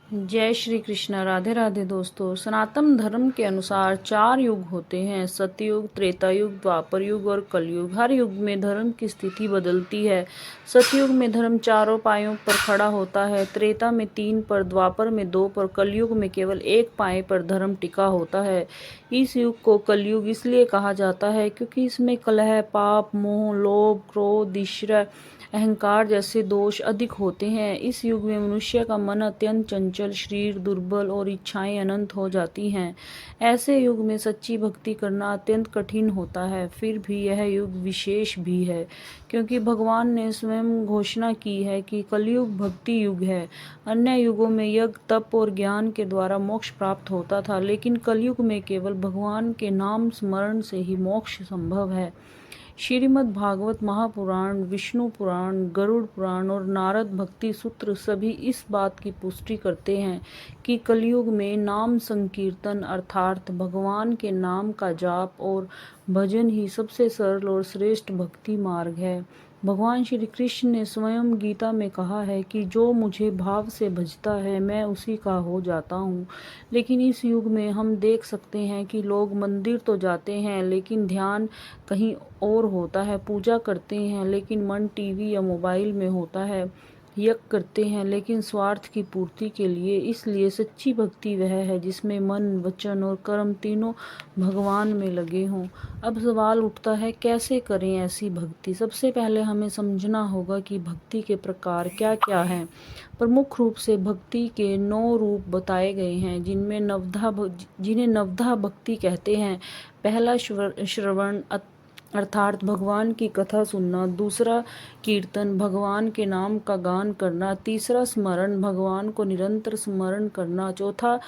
जय श्री कृष्ण। राधे राधे दोस्तों। सनातन धर्म के अनुसार 4 युग होते हैं: सतयुग, त्रेता युग, द्वापर युग और कलयुग। हर युग में धर्म की स्थिति बदलती है। सतयुग में धर्म चारों पायों पर खड़ा होता है, त्रेता में 3 पर, द्वापर में 2 पर, कलयुग में केवल 1 पाए पर धर्म टिका होता है। इस युग को कलयुग इसलिए कहा जाता है क्योंकि इसमें कलह, पाप, मोह, लोभ, क्रोध, ईर्ष्या, अहंकार जैसे दोष अधिक होते हैं। इस युग में मनुष्य का मन अत्यंत चंचल, शरीर दुर्बल और इच्छाएं अनंत हो जाती हैं। ऐसे युग में सच्ची भक्ति करना अत्यंत कठिन होता है। फिर भी यह युग विशेष भी है क्योंकि भगवान ने स्वयं घोषणा की है कि कलयुग भक्ति युग है। अन्य युगों में यज्ञ, तप और ज्ञान के द्वारा मोक्ष प्राप्त होता था, लेकिन कलयुग में केवल भगवान के नाम स्मरण से ही मोक्ष संभव है। श्रीमद् भागवत महापुराण, विष्णु पुराण, गरुड़ पुराण और नारद भक्ति सूत्र सभी इस बात की पुष्टि करते हैं कि कलयुग में नाम संकीर्तन अर्थात भगवान के नाम का जाप और भजन ही सबसे सरल और श्रेष्ठ भक्ति मार्ग है। भगवान श्री कृष्ण ने स्वयं गीता में कहा है कि जो मुझे भाव से भजता है मैं उसी का हो जाता हूँ। लेकिन इस युग में हम देख सकते हैं कि लोग मंदिर तो जाते हैं लेकिन ध्यान कहीं और होता है, पूजा करते हैं लेकिन मन टीवी या मोबाइल में होता है, यज्ञ करते हैं लेकिन स्वार्थ की पूर्ति के लिए। इसलिए सच्ची भक्ति वह है जिसमें मन, वचन और कर्म तीनों भगवान में लगे हों। अब सवाल उठता है, कैसे करें ऐसी भक्ति? सबसे पहले हमें समझना होगा कि भक्ति के प्रकार क्या क्या हैं। प्रमुख रूप से भक्ति के 9 रूप बताए गए हैं जिन्हें नवधा भक्ति कहते हैं। पहला श्रवण अर्थात भगवान की कथा सुनना, दूसरा कीर्तन भगवान के नाम का गान करना, तीसरा स्मरण भगवान को निरंतर स्मरण करना, चौथा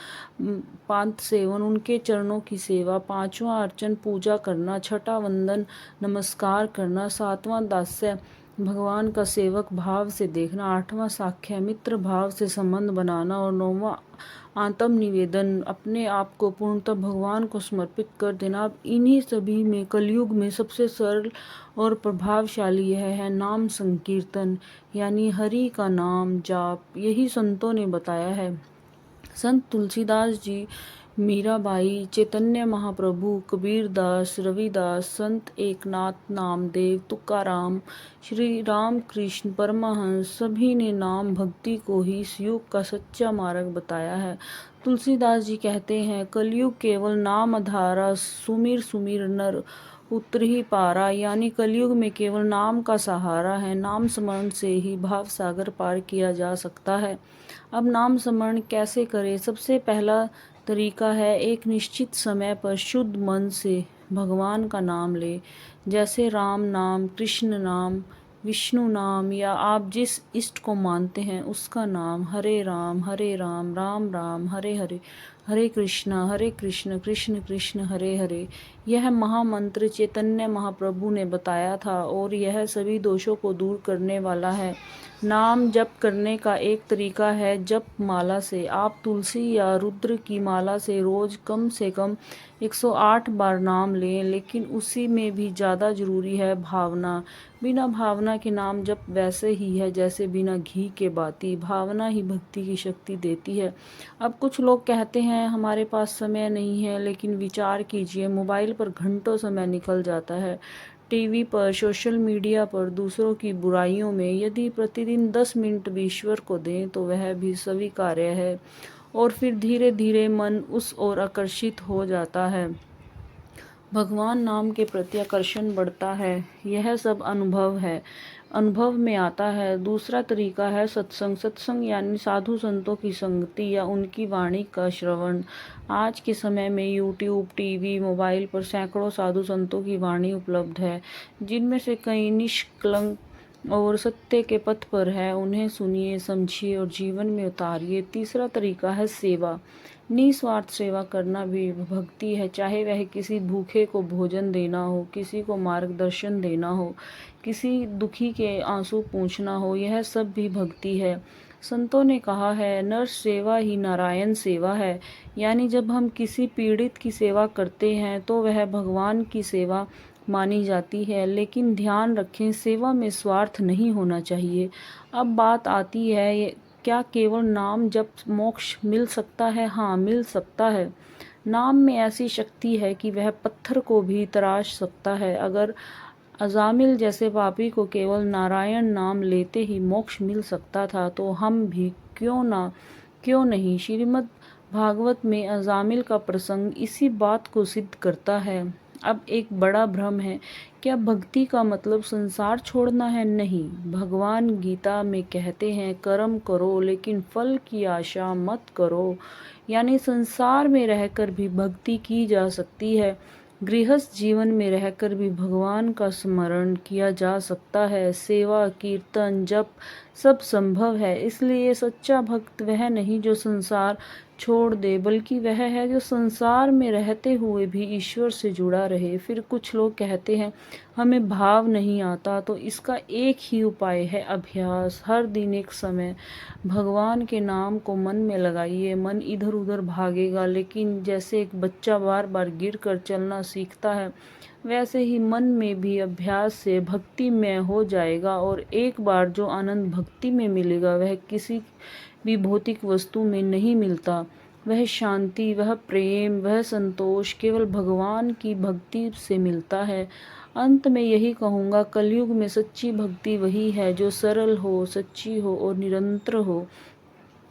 पांत सेवन उनके चरणों की सेवा, पांचवा अर्चन पूजा करना, छठा वंदन नमस्कार करना, सातवां दास्य भगवान का सेवक भाव से देखना, आठवां साख्य मित्र भाव से संबंध बनाना और नौवां आत्म निवेदन अपने आप को पूर्णतः भगवान को समर्पित कर देना। अब इन्हीं सभी में कलयुग में सबसे सरल और प्रभावशाली यह है नाम संकीर्तन, यानी हरि का नाम जाप। यही संतों ने बताया है। संत तुलसीदास जी, मीराबाई, चैतन्य महाप्रभु, कबीरदास, रविदास, संत एकनाथ, नामदेव, तुकाराम, श्री राम कृष्ण परमहंस सभी ने नाम भक्ति को ही इस युग का सच्चा मार्ग बताया है। तुलसीदास जी कहते हैं, कलयुग केवल नाम आधारा, सुमिर सुमिर नर उतर ही पारा, यानी कलयुग में केवल नाम का सहारा है। नाम स्मरण से ही भाव सागर पार किया जा सकता है। अब नाम स्मरण कैसे करें? सबसे पहला तरीका है एक निश्चित समय पर शुद्ध मन से भगवान का नाम ले, जैसे राम नाम, कृष्ण नाम, विष्णु नाम या आप जिस इष्ट को मानते हैं उसका नाम। हरे राम राम राम हरे हरे, हरे कृष्ण कृष्ण कृष्ण हरे हरे। यह महामंत्र चैतन्य महाप्रभु ने बताया था और यह सभी दोषों को दूर करने वाला है। नाम जप करने का एक तरीका है जप माला से। आप तुलसी या रुद्र की माला से रोज कम से कम 108 बार नाम लें, लेकिन उसी में भी ज़्यादा जरूरी है भावना। बिना भावना के नाम जप वैसे ही है जैसे बिना घी के बाती। भावना ही भक्ति की शक्ति देती है। अब कुछ लोग कहते हैं हमारे पास समय नहीं है, लेकिन विचार कीजिए, मोबाइल पर घंटों समय निकल जाता है, टीवी पर, सोशल मीडिया पर, दूसरों की बुराइयों में। यदि प्रतिदिन 10 मिनट भी ईश्वर को दें तो वह भी स्वीकार्य है। और फिर धीरे धीरे मन उस ओर आकर्षित हो जाता है, भगवान नाम के प्रति आकर्षण बढ़ता है। यह सब अनुभव में आता है। दूसरा तरीका है सत्संग यानी साधु संतों की संगति या उनकी वाणी का श्रवण। आज के समय में यूट्यूब, टीवी, मोबाइल पर सैकड़ों साधु संतों की वाणी उपलब्ध है, जिनमें से कई निष्कलंक और सत्य के पथ पर है। उन्हें सुनिए, समझिए और जीवन में उतारिए। तीसरा तरीका है सेवा। निस्वार्थ सेवा करना भी भक्ति है, चाहे वह किसी भूखे को भोजन देना हो, किसी को मार्गदर्शन देना हो, किसी दुखी के आंसू पूंछना हो, यह सब भी भक्ति है। संतों ने कहा है, नर सेवा ही नारायण सेवा है, यानी जब हम किसी पीड़ित की सेवा करते हैं तो वह भगवान की सेवा मानी जाती है। लेकिन ध्यान रखें, सेवा में स्वार्थ नहीं होना चाहिए। अब बात आती है क्या केवल नाम जप मोक्ष मिल सकता है? हाँ, मिल सकता है। नाम में ऐसी शक्ति है कि वह पत्थर को भी तराश सकता है। अगर अजामिल जैसे पापी को केवल नारायण नाम लेते ही मोक्ष मिल सकता था तो हम भी क्यों नहीं। श्रीमद् भागवत में अजामिल का प्रसंग इसी बात को सिद्ध करता है। अब एक बड़ा भ्रम है, क्या भक्ति का मतलब संसार छोड़ना है? नहीं, भगवान गीता में कहते हैं कर्म करो लेकिन फल की आशा मत करो। यानी संसार में रहकर भी भक्ति की जा सकती है, गृहस्थ जीवन में रहकर भी भगवान का स्मरण किया जा सकता है। सेवा, कीर्तन, जप सब संभव है। इसलिए सच्चा भक्त वह नहीं जो संसार छोड़ दे, बल्कि वह है जो संसार में रहते हुए भी ईश्वर से जुड़ा रहे। फिर कुछ लोग कहते हैं हमें भाव नहीं आता, तो इसका एक ही उपाय है अभ्यास। हर दिन एक समय भगवान के नाम को मन में लगाइए। मन इधर उधर भागेगा, लेकिन जैसे एक बच्चा बार बार गिर कर चलना सीखता है, वैसे ही मन में भी अभ्यास से भक्ति में हो जाएगा। और एक बार जो आनंद भक्ति में मिलेगा वह किसी भी भौतिक वस्तु में नहीं मिलता। वह शांति, वह प्रेम, वह संतोष केवल भगवान की भक्ति से मिलता है। अंत में यही कहूँगा, कलयुग में सच्ची भक्ति वही है जो सरल हो, सच्ची हो और निरंतर हो।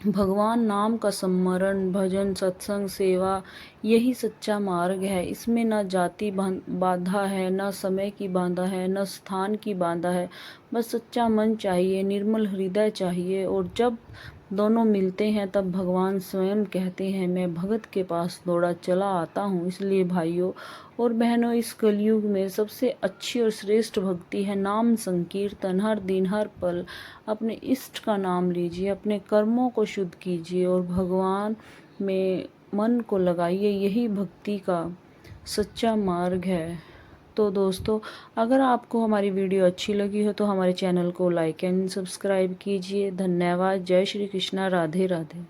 भगवान नाम का स्मरण, भजन, सत्संग, सेवा यही सच्चा मार्ग है। इसमें न जाति बाधा है, न समय की बाधा है, न स्थान की बाधा है। बस सच्चा मन चाहिए, निर्मल हृदय चाहिए। और जब दोनों मिलते हैं तब भगवान स्वयं कहते हैं मैं भगत के पास दौड़ा चला आता हूँ। इसलिए भाइयों और बहनों, इस कलयुग में सबसे अच्छी और श्रेष्ठ भक्ति है नाम संकीर्तन। हर दिन हर पल अपने इष्ट का नाम लीजिए, अपने कर्मों को शुद्ध कीजिए और भगवान में मन को लगाइए। यही भक्ति का सच्चा मार्ग है। तो दोस्तों, अगर आपको हमारी वीडियो अच्छी लगी हो तो हमारे चैनल को लाइक एंड सब्सक्राइब कीजिए। धन्यवाद। जय श्री कृष्णा। राधे राधे।